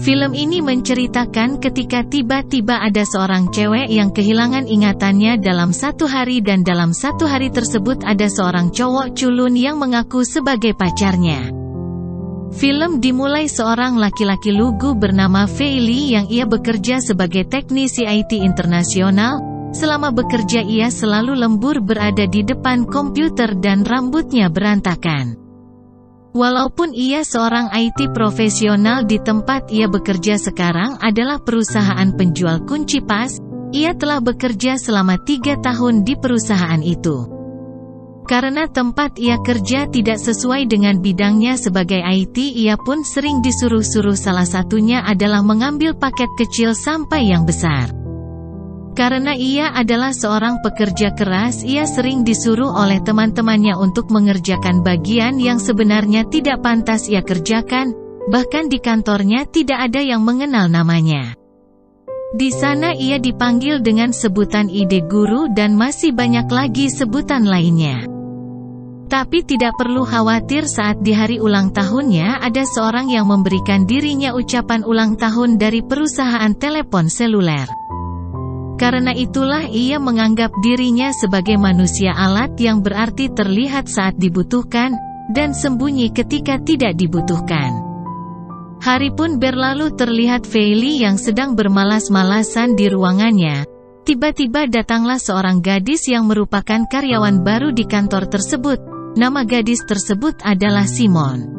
Film ini menceritakan ketika tiba-tiba ada seorang cewek yang kehilangan ingatannya dalam satu hari, dan dalam satu hari tersebut ada seorang cowok culun yang mengaku sebagai pacarnya. Film dimulai seorang laki-laki lugu bernama Feili yang ia bekerja sebagai teknisi IT internasional. Selama bekerja ia selalu lembur berada di depan komputer dan rambutnya berantakan. Walaupun ia seorang IT profesional, di tempat ia bekerja sekarang adalah perusahaan penjual kunci pas, ia telah bekerja selama 3 tahun di perusahaan itu. Karena tempat ia kerja tidak sesuai dengan bidangnya sebagai IT, ia pun sering disuruh-suruh, salah satunya adalah mengambil paket kecil sampai yang besar. Karena ia adalah seorang pekerja keras, ia sering disuruh oleh teman-temannya untuk mengerjakan bagian yang sebenarnya tidak pantas ia kerjakan, bahkan di kantornya tidak ada yang mengenal namanya. Di sana ia dipanggil dengan sebutan ide guru dan masih banyak lagi sebutan lainnya. Tapi tidak perlu khawatir, saat di hari ulang tahunnya ada seorang yang memberikan dirinya ucapan ulang tahun dari perusahaan telepon seluler. Karena itulah ia menganggap dirinya sebagai manusia alat yang berarti terlihat saat dibutuhkan, dan sembunyi ketika tidak dibutuhkan. Hari pun berlalu, terlihat Feili yang sedang bermalas-malasan di ruangannya. Tiba-tiba datanglah seorang gadis yang merupakan karyawan baru di kantor tersebut. Nama gadis tersebut adalah Simon.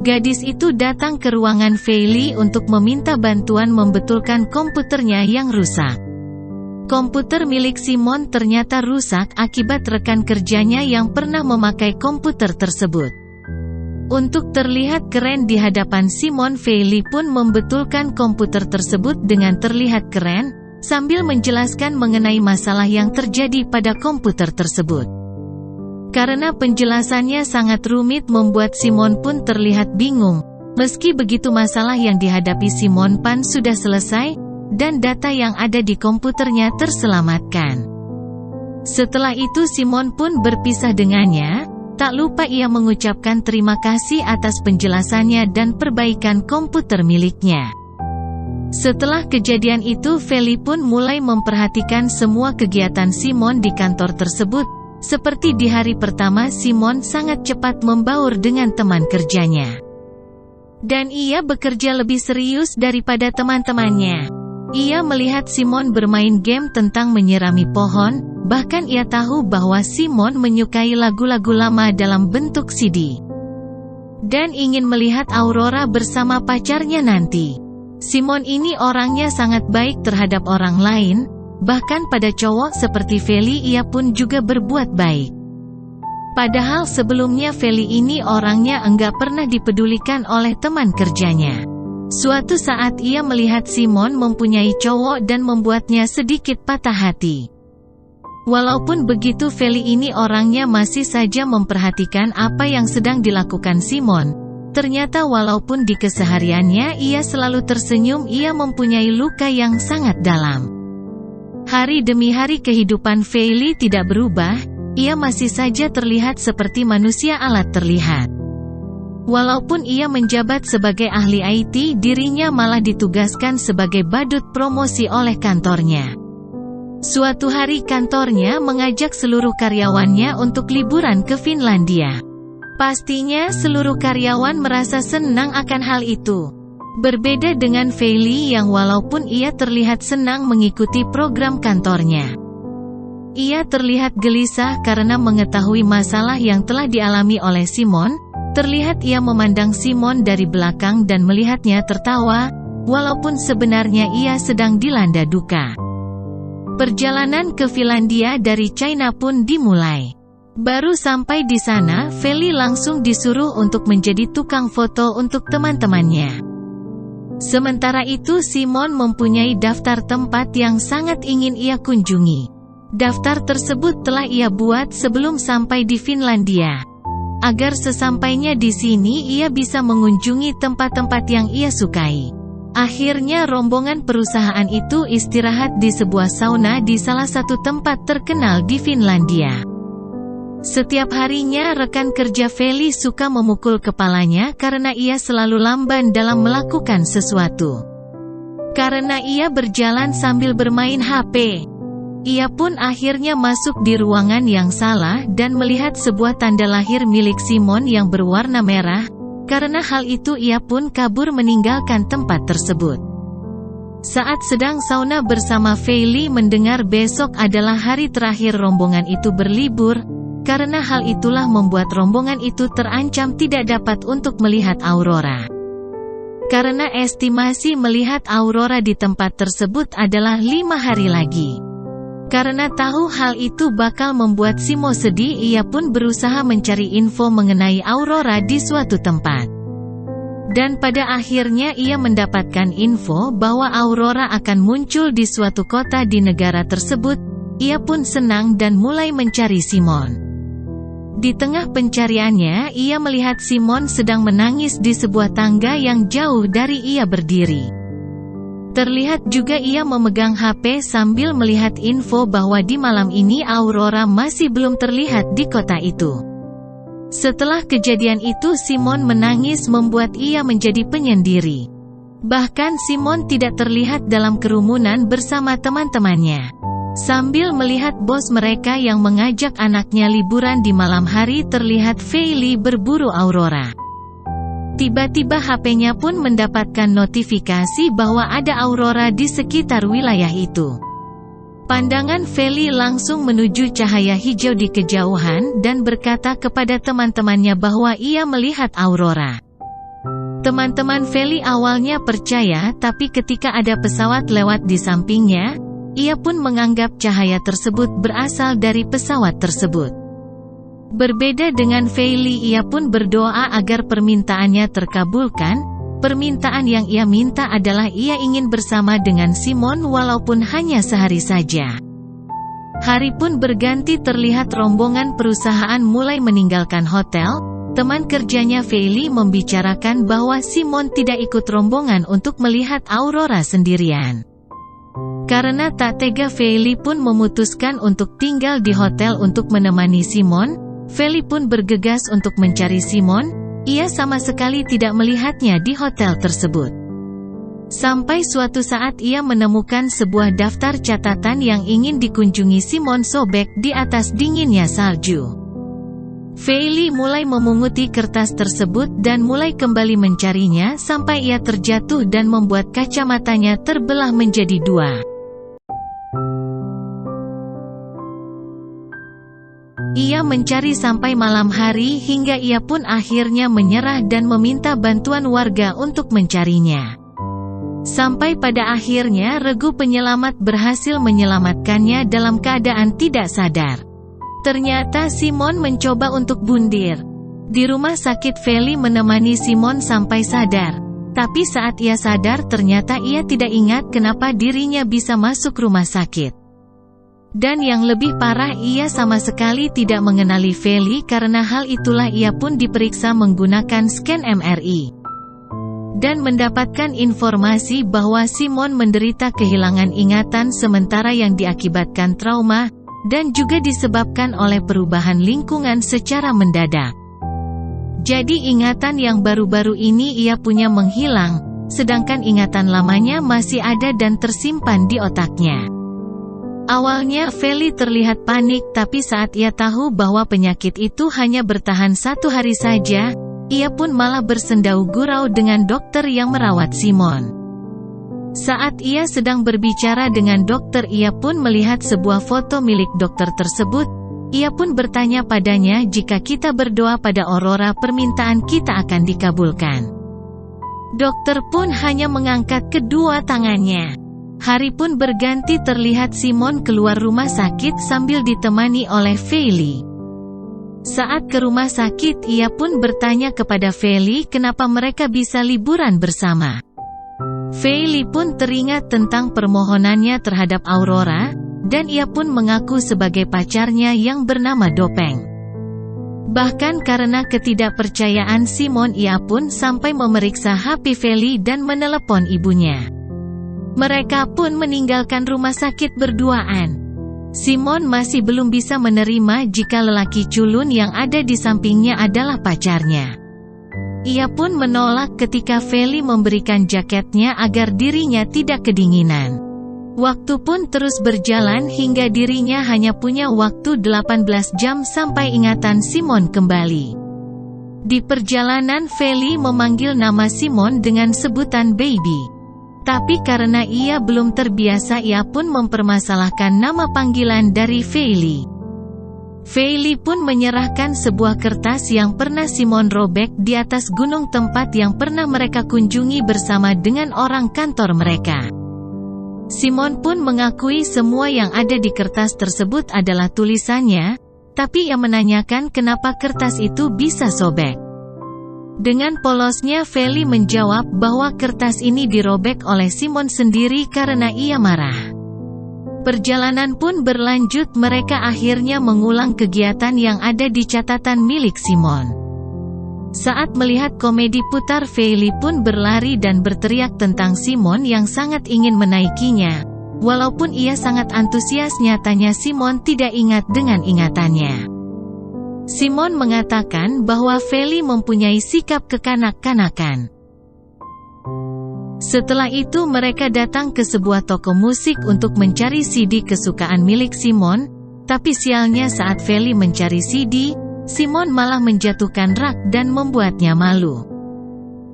Gadis itu datang ke ruangan Feili untuk meminta bantuan membetulkan komputernya yang rusak. Komputer milik Simon ternyata rusak akibat rekan kerjanya yang pernah memakai komputer tersebut. Untuk terlihat keren di hadapan Simon, Feili pun membetulkan komputer tersebut dengan terlihat keren, sambil menjelaskan mengenai masalah yang terjadi pada komputer tersebut. Karena penjelasannya sangat rumit membuat Simon pun terlihat bingung. Meski begitu, masalah yang dihadapi Simon pun sudah selesai, dan data yang ada di komputernya terselamatkan. Setelah itu Simon pun berpisah dengannya, tak lupa ia mengucapkan terima kasih atas penjelasannya dan perbaikan komputer miliknya. Setelah kejadian itu Feili pun mulai memperhatikan semua kegiatan Simon di kantor tersebut. Seperti di hari pertama, Simon sangat cepat membaur dengan teman kerjanya. Dan ia bekerja lebih serius daripada teman-temannya. Ia melihat Simon bermain game tentang menyirami pohon, bahkan ia tahu bahwa Simon menyukai lagu-lagu lama dalam bentuk CD. Dan ingin melihat Aurora bersama pacarnya nanti. Simon ini orangnya sangat baik terhadap orang lain, bahkan pada cowok seperti Feili ia pun juga berbuat baik. Padahal sebelumnya Feili ini orangnya enggak pernah dipedulikan oleh teman kerjanya. Suatu saat ia melihat Simon mempunyai cowok dan membuatnya sedikit patah hati. Walaupun begitu, Feili ini orangnya masih saja memperhatikan apa yang sedang dilakukan Simon. Ternyata walaupun di kesehariannya ia selalu tersenyum, ia mempunyai luka yang sangat dalam. Hari demi hari kehidupan Feili tidak berubah, ia masih saja terlihat seperti manusia alat terlihat. Walaupun ia menjabat sebagai ahli IT, dirinya malah ditugaskan sebagai badut promosi oleh kantornya. Suatu hari kantornya mengajak seluruh karyawannya untuk liburan ke Finlandia. Pastinya seluruh karyawan merasa senang akan hal itu. Berbeda dengan Feili yang walaupun ia terlihat senang mengikuti program kantornya, ia terlihat gelisah karena mengetahui masalah yang telah dialami oleh Simon. Terlihat ia memandang Simon dari belakang dan melihatnya tertawa, walaupun sebenarnya ia sedang dilanda duka. Perjalanan ke Finlandia dari China pun dimulai. Baru sampai di sana, Feili langsung disuruh untuk menjadi tukang foto untuk teman-temannya. Sementara itu Simon mempunyai daftar tempat yang sangat ingin ia kunjungi. Daftar tersebut telah ia buat sebelum sampai di Finlandia. Agar sesampainya di sini ia bisa mengunjungi tempat-tempat yang ia sukai. Akhirnya rombongan perusahaan itu istirahat di sebuah sauna di salah satu tempat terkenal di Finlandia. Setiap harinya rekan kerja Feli suka memukul kepalanya karena ia selalu lamban dalam melakukan sesuatu. Karena ia berjalan sambil bermain HP. Ia pun akhirnya masuk di ruangan yang salah dan melihat sebuah tanda lahir milik Simon yang berwarna merah. Karena hal itu ia pun kabur meninggalkan tempat tersebut. Saat sedang sauna bersama Feli mendengar besok adalah hari terakhir rombongan itu berlibur. Karena hal itulah membuat rombongan itu terancam tidak dapat untuk melihat aurora. Karena estimasi melihat aurora di tempat tersebut adalah 5 hari lagi. Karena tahu hal itu bakal membuat Simo sedih, ia pun berusaha mencari info mengenai aurora di suatu tempat. Dan pada akhirnya ia mendapatkan info bahwa aurora akan muncul di suatu kota di negara tersebut. Ia pun senang dan mulai mencari Simon. Di tengah pencariannya, ia melihat Simon sedang menangis di sebuah tangga yang jauh dari ia berdiri. Terlihat juga ia memegang HP sambil melihat info bahwa di malam ini aurora masih belum terlihat di kota itu. Setelah kejadian itu Simon menangis membuat ia menjadi penyendiri. Bahkan Simon tidak terlihat dalam kerumunan bersama teman-temannya. Sambil melihat bos mereka yang mengajak anaknya liburan di malam hari, terlihat Feli berburu aurora. Tiba-tiba HP-nya pun mendapatkan notifikasi bahwa ada aurora di sekitar wilayah itu. Pandangan Feli langsung menuju cahaya hijau di kejauhan dan berkata kepada teman-temannya bahwa ia melihat aurora. Teman-teman Feli awalnya percaya, tapi ketika ada pesawat lewat di sampingnya, ia pun menganggap cahaya tersebut berasal dari pesawat tersebut. Berbeda dengan Feli, ia pun berdoa agar permintaannya terkabulkan. Permintaan yang ia minta adalah ia ingin bersama dengan Simon walaupun hanya sehari saja. Hari pun berganti, terlihat rombongan perusahaan mulai meninggalkan hotel. Teman kerjanya Feli membicarakan bahwa Simon tidak ikut rombongan untuk melihat aurora sendirian. Karena tak tega, Feli pun memutuskan untuk tinggal di hotel untuk menemani Simon. Feli pun bergegas untuk mencari Simon. Ia sama sekali tidak melihatnya di hotel tersebut. Sampai suatu saat ia menemukan sebuah daftar catatan yang ingin dikunjungi Simon sobek di atas dinginnya salju. Feli mulai memunguti kertas tersebut dan mulai kembali mencarinya sampai ia terjatuh dan membuat kacamatanya terbelah menjadi 2. Ia mencari sampai malam hari hingga ia pun akhirnya menyerah dan meminta bantuan warga untuk mencarinya. Sampai pada akhirnya regu penyelamat berhasil menyelamatkannya dalam keadaan tidak sadar. Ternyata Simon mencoba untuk bundir. Di rumah sakit Feli menemani Simon sampai sadar. Tapi saat ia sadar ternyata ia tidak ingat kenapa dirinya bisa masuk rumah sakit. Dan yang lebih parah, ia sama sekali tidak mengenali Feli. Karena hal itulah ia pun diperiksa menggunakan scan MRI. Dan mendapatkan informasi bahwa Simon menderita kehilangan ingatan sementara yang diakibatkan trauma, dan juga disebabkan oleh perubahan lingkungan secara mendadak. Jadi ingatan yang baru-baru ini ia punya menghilang, sedangkan ingatan lamanya masih ada dan tersimpan di otaknya. Awalnya Feli terlihat panik, tapi saat ia tahu bahwa penyakit itu hanya bertahan 1 hari saja, ia pun malah bersendau gurau dengan dokter yang merawat Simon. Saat ia sedang berbicara dengan dokter, ia pun melihat sebuah foto milik dokter tersebut. Ia pun bertanya padanya, jika kita berdoa pada aurora permintaan kita akan dikabulkan. Dokter pun hanya mengangkat kedua tangannya. Hari pun berganti, terlihat Simon keluar rumah sakit sambil ditemani oleh Feli. Saat ke rumah sakit, ia pun bertanya kepada Feli kenapa mereka bisa liburan bersama. Feli pun teringat tentang permohonannya terhadap Aurora, dan ia pun mengaku sebagai pacarnya yang bernama Dopeng. Bahkan karena ketidakpercayaan Simon, ia pun sampai memeriksa HP Feli dan menelepon ibunya. Mereka pun meninggalkan rumah sakit berduaan. Simon masih belum bisa menerima jika lelaki culun yang ada di sampingnya adalah pacarnya. Ia pun menolak ketika Feli memberikan jaketnya agar dirinya tidak kedinginan. Waktu pun terus berjalan hingga dirinya hanya punya waktu 18 jam sampai ingatan Simon kembali. Di perjalanan Feli memanggil nama Simon dengan sebutan baby. Tapi karena ia belum terbiasa, ia pun mempermasalahkan nama panggilan dari Feli. Feli pun menyerahkan sebuah kertas yang pernah Simon robek di atas gunung tempat yang pernah mereka kunjungi bersama dengan orang kantor mereka. Simon pun mengakui semua yang ada di kertas tersebut adalah tulisannya, tapi ia menanyakan kenapa kertas itu bisa sobek. Dengan polosnya Feli menjawab bahwa kertas ini dirobek oleh Simon sendiri karena ia marah. Perjalanan pun berlanjut, mereka akhirnya mengulang kegiatan yang ada di catatan milik Simon. Saat melihat komedi putar, Feli pun berlari dan berteriak tentang Simon yang sangat ingin menaikinya. Walaupun ia sangat antusias, nyatanya Simon tidak ingat dengan ingatannya. Simon mengatakan bahwa Feli mempunyai sikap kekanak-kanakan. Setelah itu mereka datang ke sebuah toko musik untuk mencari CD kesukaan milik Simon, tapi sialnya saat Feli mencari CD, Simon malah menjatuhkan rak dan membuatnya malu.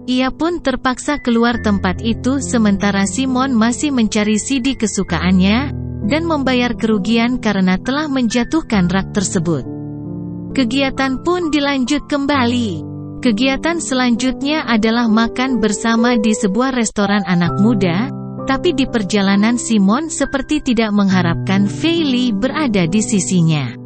Ia pun terpaksa keluar tempat itu sementara Simon masih mencari CD kesukaannya, dan membayar kerugian karena telah menjatuhkan rak tersebut. Kegiatan pun dilanjut kembali. Kegiatan selanjutnya adalah makan bersama di sebuah restoran anak muda, tapi di perjalanan Simon seperti tidak mengharapkan Feli berada di sisinya.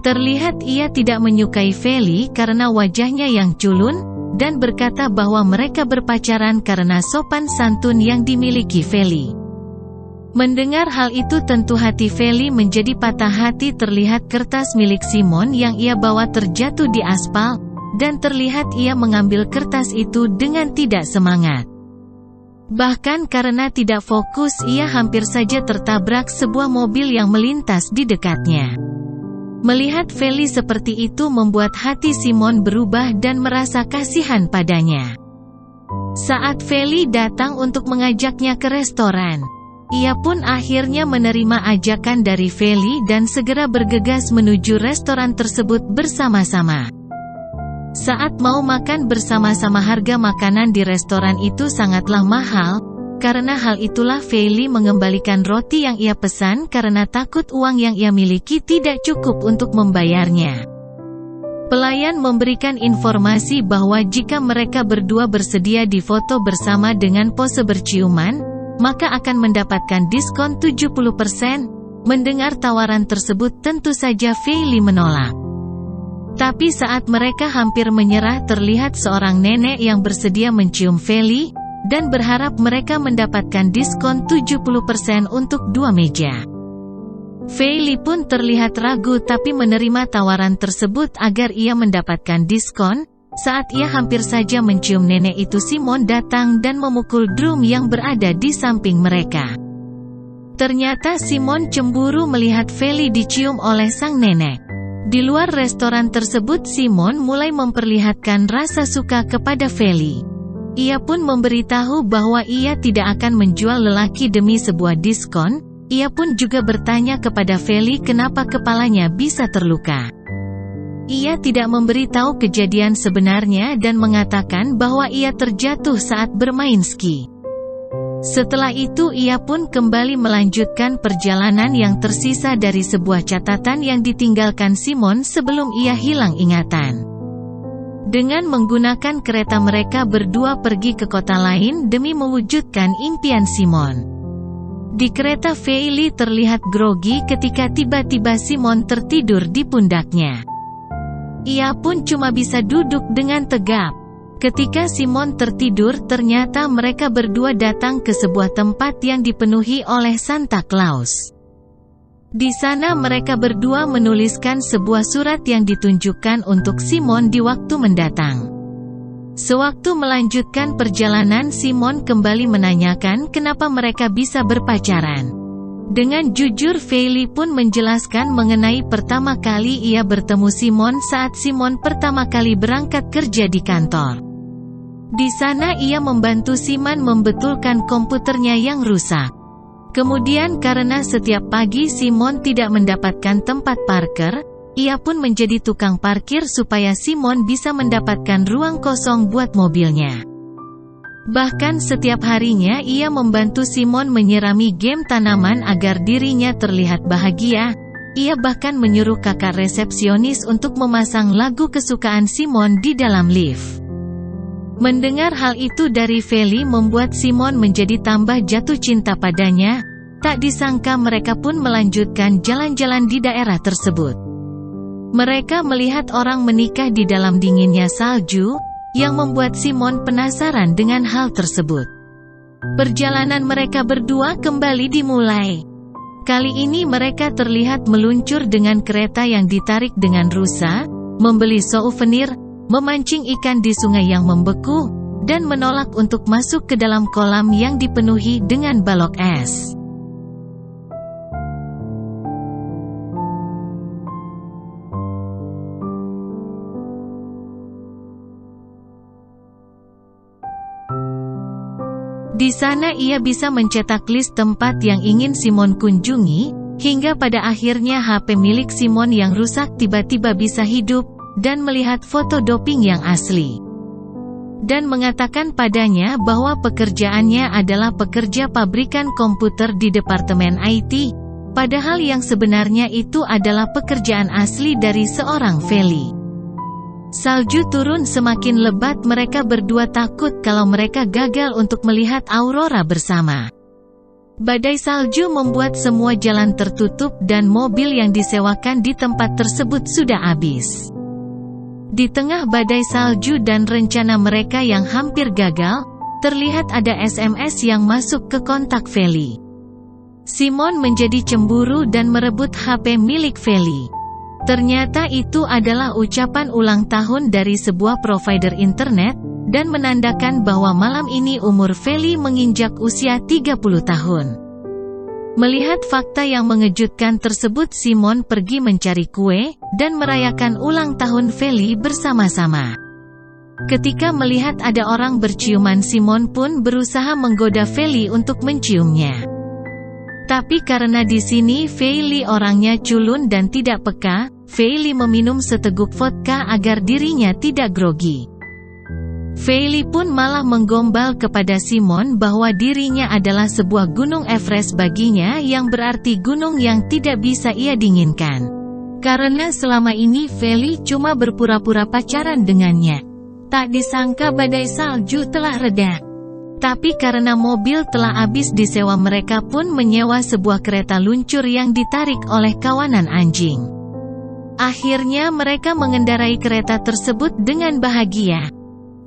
Terlihat ia tidak menyukai Feli karena wajahnya yang culun, dan berkata bahwa mereka berpacaran karena sopan santun yang dimiliki Feli. Mendengar hal itu tentu hati Feli menjadi patah hati. Terlihat kertas milik Simon yang ia bawa terjatuh di aspal, dan terlihat ia mengambil kertas itu dengan tidak semangat. Bahkan karena tidak fokus, ia hampir saja tertabrak sebuah mobil yang melintas di dekatnya. Melihat Feli seperti itu membuat hati Simon berubah dan merasa kasihan padanya. Saat Feli datang untuk mengajaknya ke restoran, ia pun akhirnya menerima ajakan dari Feli dan segera bergegas menuju restoran tersebut bersama-sama. Saat mau makan bersama-sama, harga makanan di restoran itu sangatlah mahal. Karena hal itulah Feli mengembalikan roti yang ia pesan karena takut uang yang ia miliki tidak cukup untuk membayarnya. Pelayan memberikan informasi bahwa jika mereka berdua bersedia difoto bersama dengan pose berciuman, maka akan mendapatkan diskon 70%. Mendengar tawaran tersebut tentu saja Feli menolak. Tapi saat mereka hampir menyerah, terlihat seorang nenek yang bersedia mencium Feli, dan berharap mereka mendapatkan diskon 70% untuk 2 meja. Feli pun terlihat ragu tapi menerima tawaran tersebut agar ia mendapatkan diskon. Saat ia hampir saja mencium nenek itu, Simon datang dan memukul drum yang berada di samping mereka. Ternyata Simon cemburu melihat Feli dicium oleh sang nenek. Di luar restoran tersebut, Simon mulai memperlihatkan rasa suka kepada Feli. Ia pun memberitahu bahwa ia tidak akan menjual lelaki demi sebuah diskon. Ia pun juga bertanya kepada Feli kenapa kepalanya bisa terluka. Ia tidak memberitahu kejadian sebenarnya dan mengatakan bahwa ia terjatuh saat bermain ski. Setelah itu ia pun kembali melanjutkan perjalanan yang tersisa dari sebuah catatan yang ditinggalkan Simon sebelum ia hilang ingatan. Dengan menggunakan kereta mereka berdua pergi ke kota lain demi mewujudkan impian Simon. Di kereta Feli terlihat grogi ketika tiba-tiba Simon tertidur di pundaknya. Ia pun cuma bisa duduk dengan tegap. Ketika Simon tertidur, ternyata mereka berdua datang ke sebuah tempat yang dipenuhi oleh Santa Claus. Di sana mereka berdua menuliskan sebuah surat yang ditunjukkan untuk Simon di waktu mendatang. Sewaktu melanjutkan perjalanan, Simon kembali menanyakan kenapa mereka bisa berpacaran. Dengan jujur Feili pun menjelaskan mengenai pertama kali ia bertemu Simon saat Simon pertama kali berangkat kerja di kantor. Di sana ia membantu Simon membetulkan komputernya yang rusak. Kemudian karena setiap pagi Simon tidak mendapatkan tempat parkir, ia pun menjadi tukang parkir supaya Simon bisa mendapatkan ruang kosong buat mobilnya. Bahkan setiap harinya ia membantu Simon menyirami game tanaman agar dirinya terlihat bahagia. Ia bahkan menyuruh kakak resepsionis untuk memasang lagu kesukaan Simon di dalam lift. Mendengar hal itu dari Feili membuat Simon menjadi tambah jatuh cinta padanya. Tak disangka mereka pun melanjutkan jalan-jalan di daerah tersebut. Mereka melihat orang menikah di dalam dinginnya salju, yang membuat Simon penasaran dengan hal tersebut. Perjalanan mereka berdua kembali dimulai. Kali ini mereka terlihat meluncur dengan kereta yang ditarik dengan rusa, membeli souvenir, memancing ikan di sungai yang membeku, dan menolak untuk masuk ke dalam kolam yang dipenuhi dengan balok es. Di sana ia bisa mencetak list tempat yang ingin Simon kunjungi, hingga pada akhirnya HP milik Simon yang rusak tiba-tiba bisa hidup, dan melihat foto doping yang asli. Dan mengatakan padanya bahwa pekerjaannya adalah pekerja pabrikan komputer di departemen IT, padahal yang sebenarnya itu adalah pekerjaan asli dari seorang Feili. Salju turun semakin lebat, mereka berdua takut kalau mereka gagal untuk melihat aurora bersama. Badai salju membuat semua jalan tertutup dan mobil yang disewakan di tempat tersebut sudah habis. Di tengah badai salju dan rencana mereka yang hampir gagal, terlihat ada SMS yang masuk ke kontak Feili. Simon menjadi cemburu dan merebut HP milik Feili. Ternyata itu adalah ucapan ulang tahun dari sebuah provider internet, dan menandakan bahwa malam ini umur Feili menginjak usia 30 tahun. Melihat fakta yang mengejutkan tersebut, Simon pergi mencari kue, dan merayakan ulang tahun Feili bersama-sama. Ketika melihat ada orang berciuman, Simon pun berusaha menggoda Feili untuk menciumnya. Tapi karena di sini Feili orangnya culun dan tidak peka, Feili meminum seteguk vodka agar dirinya tidak grogi. Feili pun malah menggombal kepada Simon bahwa dirinya adalah sebuah gunung Everest baginya, yang berarti gunung yang tidak bisa ia dinginkan. Karena selama ini Feili cuma berpura-pura pacaran dengannya. Tak disangka badai salju telah reda. Tapi karena mobil telah habis disewa, mereka pun menyewa sebuah kereta luncur yang ditarik oleh kawanan anjing. Akhirnya mereka mengendarai kereta tersebut dengan bahagia.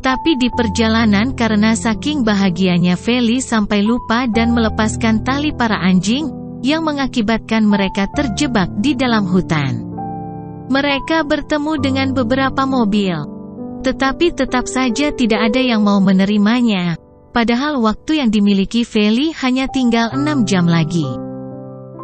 Tapi di perjalanan karena saking bahagianya Feili sampai lupa dan melepaskan tali para anjing, yang mengakibatkan mereka terjebak di dalam hutan. Mereka bertemu dengan beberapa mobil. Tetapi tetap saja tidak ada yang mau menerimanya. Padahal waktu yang dimiliki Feili hanya tinggal 6 jam lagi.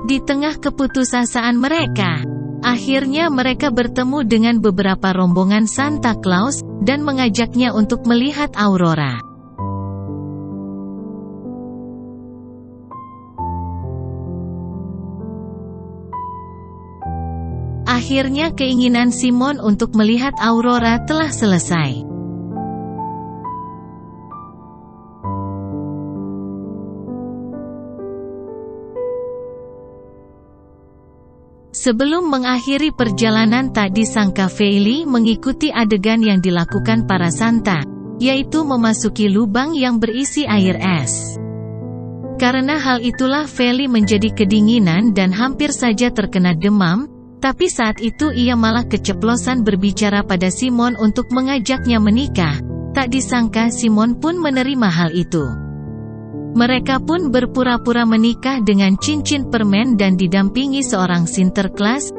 Di tengah keputusasaan mereka, akhirnya mereka bertemu dengan beberapa rombongan Santa Claus, dan mengajaknya untuk melihat aurora. Akhirnya keinginan Simon untuk melihat aurora telah selesai. Sebelum mengakhiri perjalanan, tak disangka Feili mengikuti adegan yang dilakukan para Santa, yaitu memasuki lubang yang berisi air es. Karena hal itulah Feili menjadi kedinginan dan hampir saja terkena demam, tapi saat itu ia malah keceplosan berbicara pada Simon untuk mengajaknya menikah. Tak disangka Simon pun menerima hal itu. Mereka pun berpura-pura menikah dengan cincin permen dan didampingi seorang Sinterklas.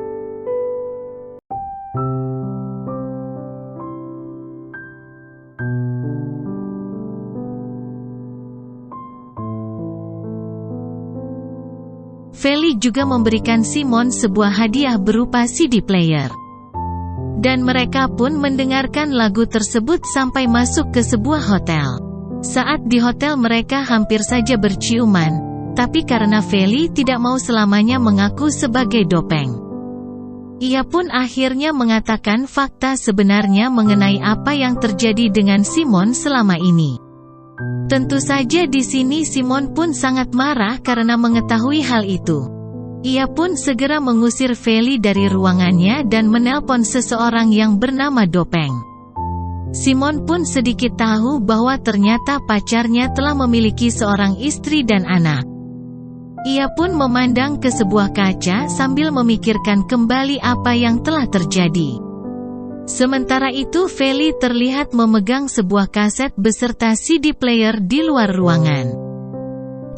Feli juga memberikan Simon sebuah hadiah berupa CD player. Dan mereka pun mendengarkan lagu tersebut sampai masuk ke sebuah hotel. Saat di hotel mereka hampir saja berciuman, tapi karena Feli tidak mau selamanya mengaku sebagai dopeng, ia pun akhirnya mengatakan fakta sebenarnya mengenai apa yang terjadi dengan Simon selama ini. Tentu saja di sini Simon pun sangat marah karena mengetahui hal itu. Ia pun segera mengusir Feli dari ruangannya dan menelpon seseorang yang bernama Dopeng. Simon pun sedikit tahu bahwa ternyata pacarnya telah memiliki seorang istri dan anak. Ia pun memandang ke sebuah kaca sambil memikirkan kembali apa yang telah terjadi. Sementara itu Feli terlihat memegang sebuah kaset beserta CD player di luar ruangan.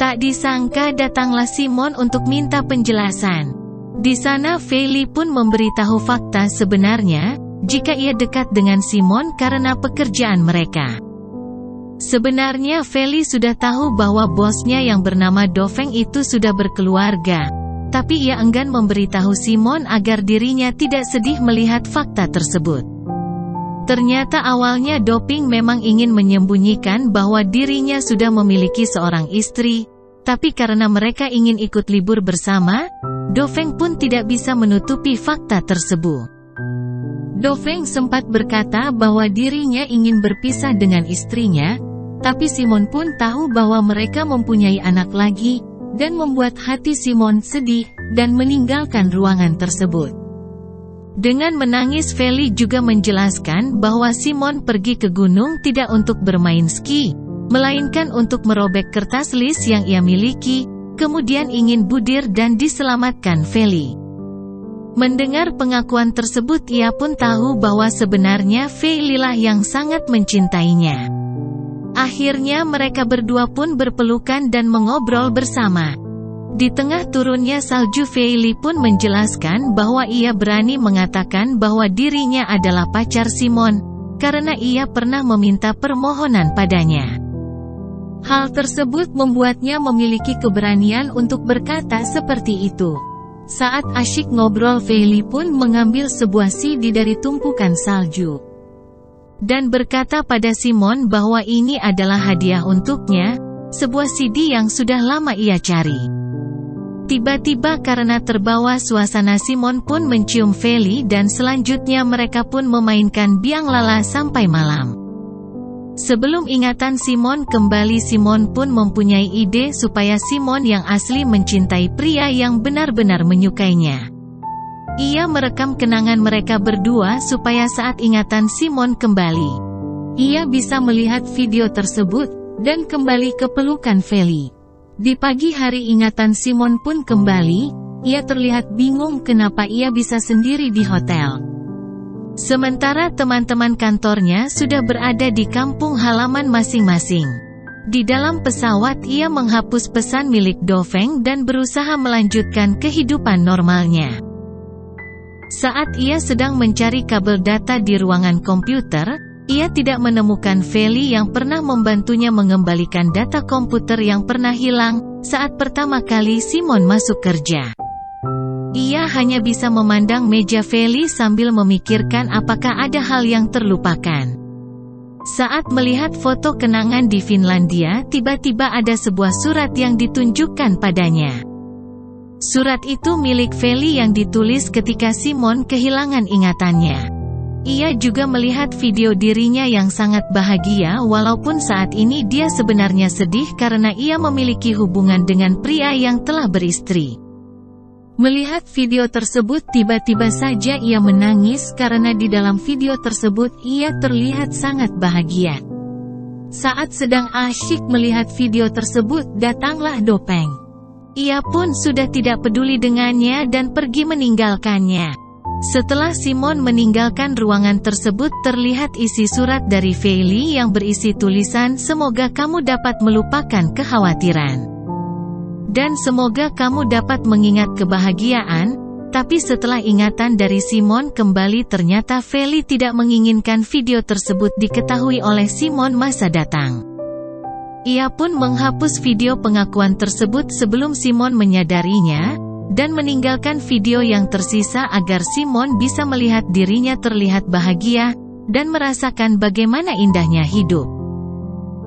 Tak disangka datanglah Simon untuk minta penjelasan. Di sana Feli pun memberitahu fakta sebenarnya, jika ia dekat dengan Simon karena pekerjaan mereka. Sebenarnya Feli sudah tahu bahwa bosnya yang bernama Dopeng itu sudah berkeluarga, tapi ia enggan memberitahu Simon agar dirinya tidak sedih melihat fakta tersebut. Ternyata awalnya Dopeng memang ingin menyembunyikan bahwa dirinya sudah memiliki seorang istri, tapi karena mereka ingin ikut libur bersama, Dopeng pun tidak bisa menutupi fakta tersebut. Dopeng sempat berkata bahwa dirinya ingin berpisah dengan istrinya, tapi Simon pun tahu bahwa mereka mempunyai anak lagi, dan membuat hati Simon sedih, dan meninggalkan ruangan tersebut. Dengan menangis Feli juga menjelaskan bahwa Simon pergi ke gunung tidak untuk bermain ski, melainkan untuk merobek kertas list yang ia miliki, kemudian ingin budir dan diselamatkan Feli. Mendengar pengakuan tersebut ia pun tahu bahwa sebenarnya Feli lah yang sangat mencintainya. Akhirnya mereka berdua pun berpelukan dan mengobrol bersama. Di tengah turunnya salju Feli pun menjelaskan bahwa ia berani mengatakan bahwa dirinya adalah pacar Simon, karena ia pernah meminta permohonan padanya. Hal tersebut membuatnya memiliki keberanian untuk berkata seperti itu. Saat asyik ngobrol Feli pun mengambil sebuah CD dari tumpukan salju dan berkata pada Simon bahwa ini adalah hadiah untuknya, sebuah CD yang sudah lama ia cari. Tiba-tiba karena terbawa suasana Simon pun mencium Feli dan selanjutnya mereka pun memainkan biang lala sampai malam. Sebelum ingatan Simon kembali, Simon pun mempunyai ide supaya Simon yang asli mencintai pria yang benar-benar menyukainya. Ia merekam kenangan mereka berdua supaya saat ingatan Simon kembali, ia bisa melihat video tersebut, dan kembali ke pelukan Feli. Di pagi hari ingatan Simon pun kembali, ia terlihat bingung kenapa ia bisa sendiri di hotel. Sementara teman-teman kantornya sudah berada di kampung halaman masing-masing. Di dalam pesawat ia menghapus pesan milik Dopeng dan berusaha melanjutkan kehidupan normalnya. Saat ia sedang mencari kabel data di ruangan komputer, ia tidak menemukan Feli yang pernah membantunya mengembalikan data komputer yang pernah hilang saat pertama kali Simon masuk kerja. Ia hanya bisa memandang meja Feli sambil memikirkan apakah ada hal yang terlupakan. Saat melihat foto kenangan di Finlandia, tiba-tiba ada sebuah surat yang ditunjukkan padanya. Surat itu milik Feli yang ditulis ketika Simon kehilangan ingatannya. Ia juga melihat video dirinya yang sangat bahagia walaupun saat ini dia sebenarnya sedih karena ia memiliki hubungan dengan pria yang telah beristri. Melihat video tersebut tiba-tiba saja ia menangis karena di dalam video tersebut ia terlihat sangat bahagia. Saat sedang asyik melihat video tersebut datanglah Dopeng. Ia pun sudah tidak peduli dengannya dan pergi meninggalkannya. Setelah Simon meninggalkan ruangan tersebut terlihat isi surat dari Feli yang berisi tulisan "Semoga kamu dapat melupakan kekhawatiran. Dan semoga kamu dapat mengingat kebahagiaan." Tapi setelah ingatan dari Simon kembali ternyata Feli tidak menginginkan video tersebut diketahui oleh Simon masa datang. Ia pun menghapus video pengakuan tersebut sebelum Simon menyadarinya, dan meninggalkan video yang tersisa agar Simon bisa melihat dirinya terlihat bahagia, dan merasakan bagaimana indahnya hidup.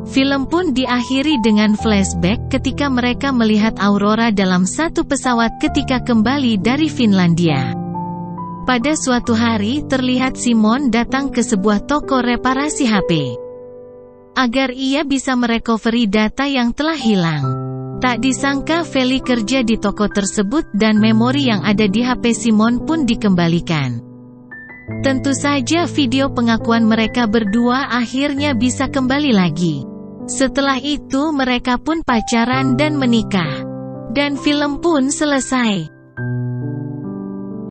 Film pun diakhiri dengan flashback ketika mereka melihat Aurora dalam satu pesawat ketika kembali dari Finlandia. Pada suatu hari terlihat Simon datang ke sebuah toko reparasi HP, agar ia bisa merecovery data yang telah hilang. Tak disangka Feli kerja di toko tersebut dan memori yang ada di HP Simon pun dikembalikan. Tentu saja video pengakuan mereka berdua akhirnya bisa kembali lagi. Setelah itu mereka pun pacaran dan menikah. Dan film pun selesai.